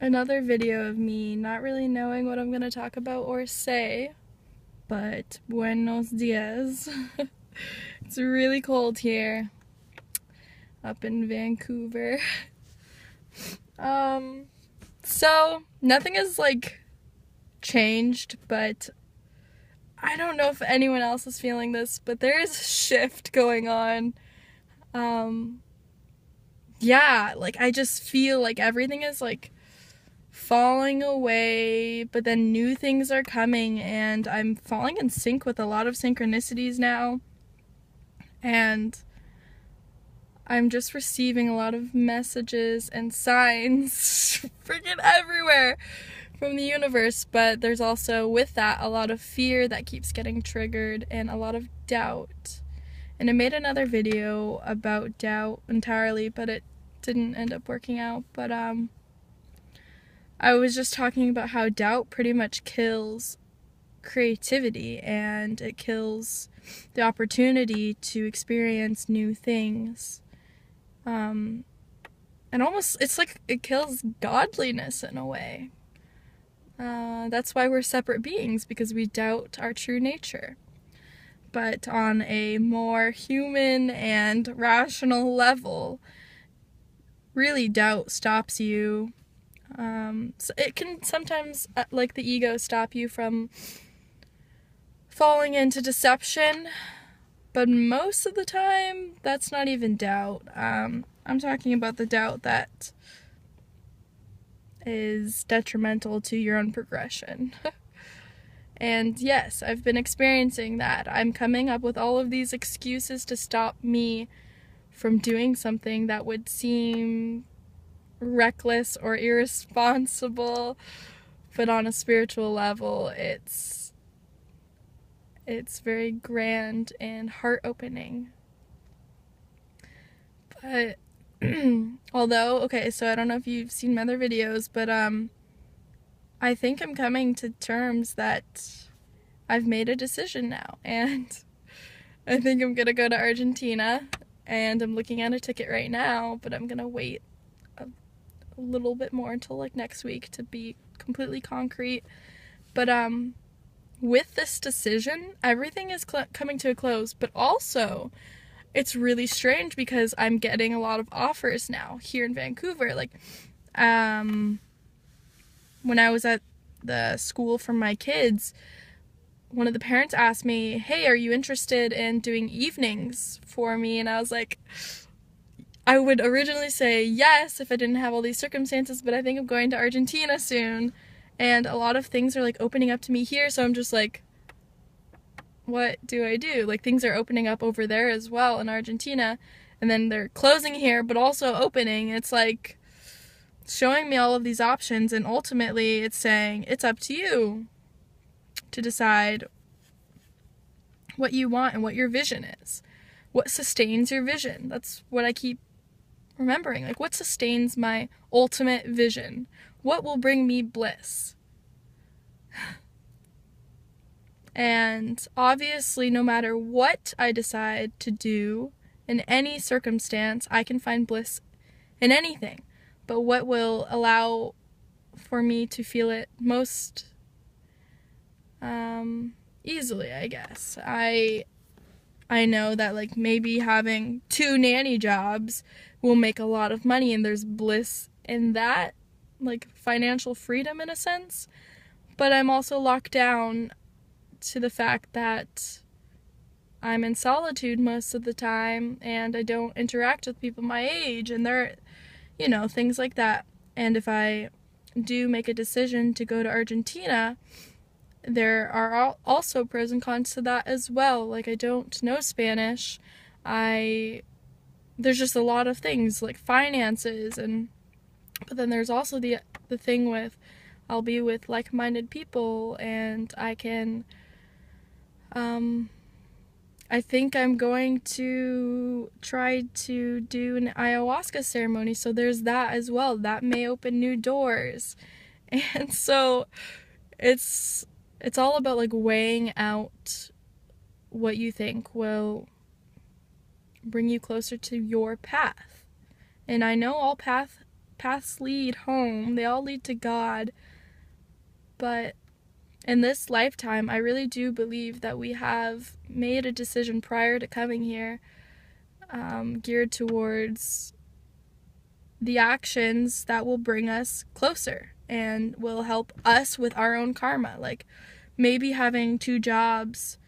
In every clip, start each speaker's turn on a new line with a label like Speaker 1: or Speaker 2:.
Speaker 1: Another video of me not really knowing what I'm gonna talk about or say, but buenos dias. It's really cold here up in Vancouver. So nothing has like changed, but I don't know if anyone else is feeling this, but there is a shift going on. Um, yeah, like I just feel like everything is like falling away, but then new things are coming, and I'm falling in sync with a lot of synchronicities now. And I'm just receiving a lot of messages and signs freaking everywhere from the universe, but there's also with that a lot of fear that keeps getting triggered and a lot of doubt. And I made another video about doubt entirely, but it didn't end up working out. But I was just talking about how doubt pretty much kills creativity, and it kills the opportunity to experience new things. And almost, it's like it kills godliness in a way. That's why we're separate beings, because we doubt our true nature. But on a more human and rational level, really doubt stops you. So it can sometimes, like the ego, stop you from falling into deception, but most of the time, that's not even doubt. I'm talking about the doubt that is detrimental to your own progression. And yes, I've been experiencing that. I'm coming up with all of these excuses to stop me from doing something that would seem reckless or irresponsible, but on a spiritual level, it's very grand and heart-opening. But although, okay, so I don't know if you've seen my other videos, but I think I'm coming to terms that I've made a decision now, and I think I'm gonna go to Argentina, and I'm looking at a ticket right now, but I'm gonna wait a little bit more until like next week to be completely concrete. But with this decision, everything is coming to a close, but also it's really strange because I'm getting a lot of offers now here in Vancouver. Like, when I was at the school for my kids, one of the parents asked me, "Hey, are you interested in doing evenings for me?" And I was like, I would originally say yes if I didn't have all these circumstances, but I think I'm going to Argentina soon, and a lot of things are like opening up to me here, so I'm just like, what do I do? Like, things are opening up over there as well in Argentina, and then they're closing here but also opening. It's like showing me all of these options, and ultimately it's saying it's up to you to decide what you want and what your vision is. What sustains your vision? That's what I keep remembering. Like, what sustains my ultimate vision? What will bring me bliss? And obviously, no matter what I decide to do in any circumstance, I can find bliss in anything. But what will allow for me to feel it most easily, I guess. I know that like maybe having 2 nanny jobs will make a lot of money, and there's bliss in that, like financial freedom in a sense. But I'm also locked down to the fact that I'm in solitude most of the time, and I don't interact with people my age, and they're, things like that. And if I do make a decision to go to Argentina, there are also pros and cons to that as well. Like, I don't know Spanish. There's just a lot of things like finances, but then there's also the thing with I'll be with like-minded people, and I can I think I'm going to try to do an ayahuasca ceremony, so there's that as well. That may open new doors. And so it's all about like weighing out what you think will bring you closer to your path. And I know all paths paths lead home. They all lead to God. But in this lifetime, I really do believe that we have made a decision prior to coming here, geared towards the actions that will bring us closer and will help us with our own karma. Like maybe having 2 jobs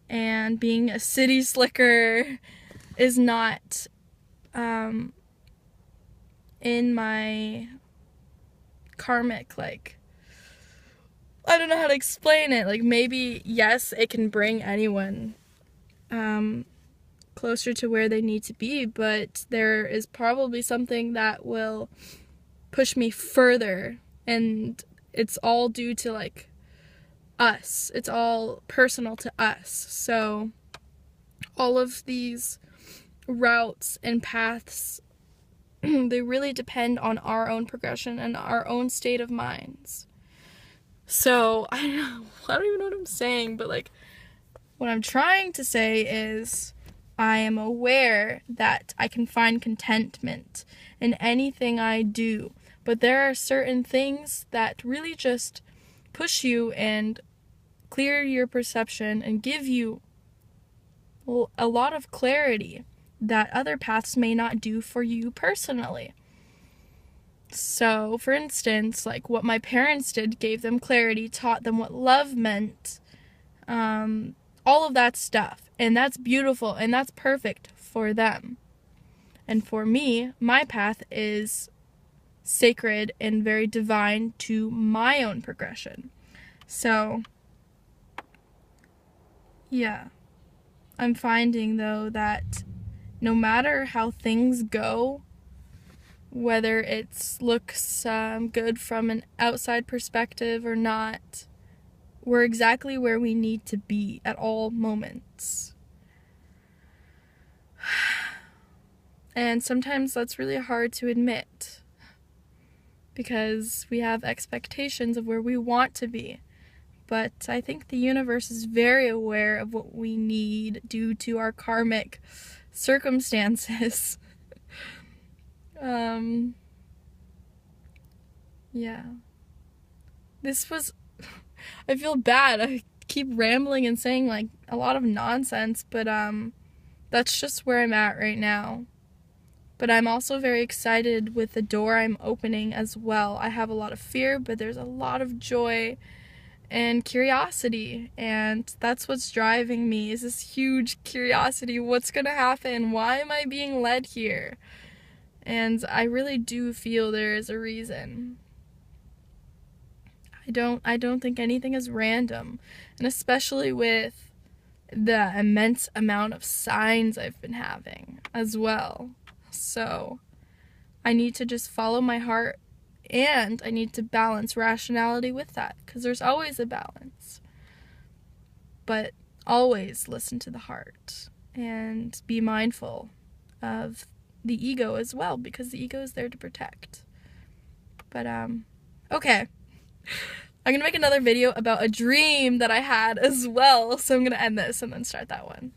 Speaker 1: and being a city slicker is not in my karmic, like, I don't know how to explain it. Like maybe, yes, it can bring anyone closer to where they need to be, but there is probably something that will push me further, and it's all due to like us. It's all personal to us. So all of these routes and paths, they really depend on our own progression and our own state of minds. So I don't even know what I'm saying, but like what I'm trying to say is I am aware that I can find contentment in anything I do, but there are certain things that really just push you and clear your perception and give you a lot of clarity that other paths may not do for you personally. So, for instance, like what my parents did gave them clarity, taught them what love meant, all of that stuff. And that's beautiful and that's perfect for them. And for me, my path is sacred and very divine to my own progression. So, yeah. I'm finding, though, that no matter how things go, whether it looks good from an outside perspective or not, we're exactly where we need to be at all moments. And sometimes that's really hard to admit because we have expectations of where we want to be. But I think the universe is very aware of what we need due to our karmic circumstances. Yeah. This was... I feel bad. I keep rambling and saying, like, a lot of nonsense, but, that's just where I'm at right now. But I'm also very excited with the door I'm opening as well. I have a lot of fear, but there's a lot of joy and curiosity, and that's what's driving me, is this huge curiosity. What's gonna happen? Why am I being led here? And I really do feel there is a reason. I don't think anything is random, and especially with the immense amount of signs I've been having as well. So I need to just follow my heart, and I need to balance rationality with that, because there's always a balance. But always listen to the heart and be mindful of the ego as well, because the ego is there to protect. But okay. I'm gonna make another video about a dream that I had as well, so I'm gonna end this and then start that one.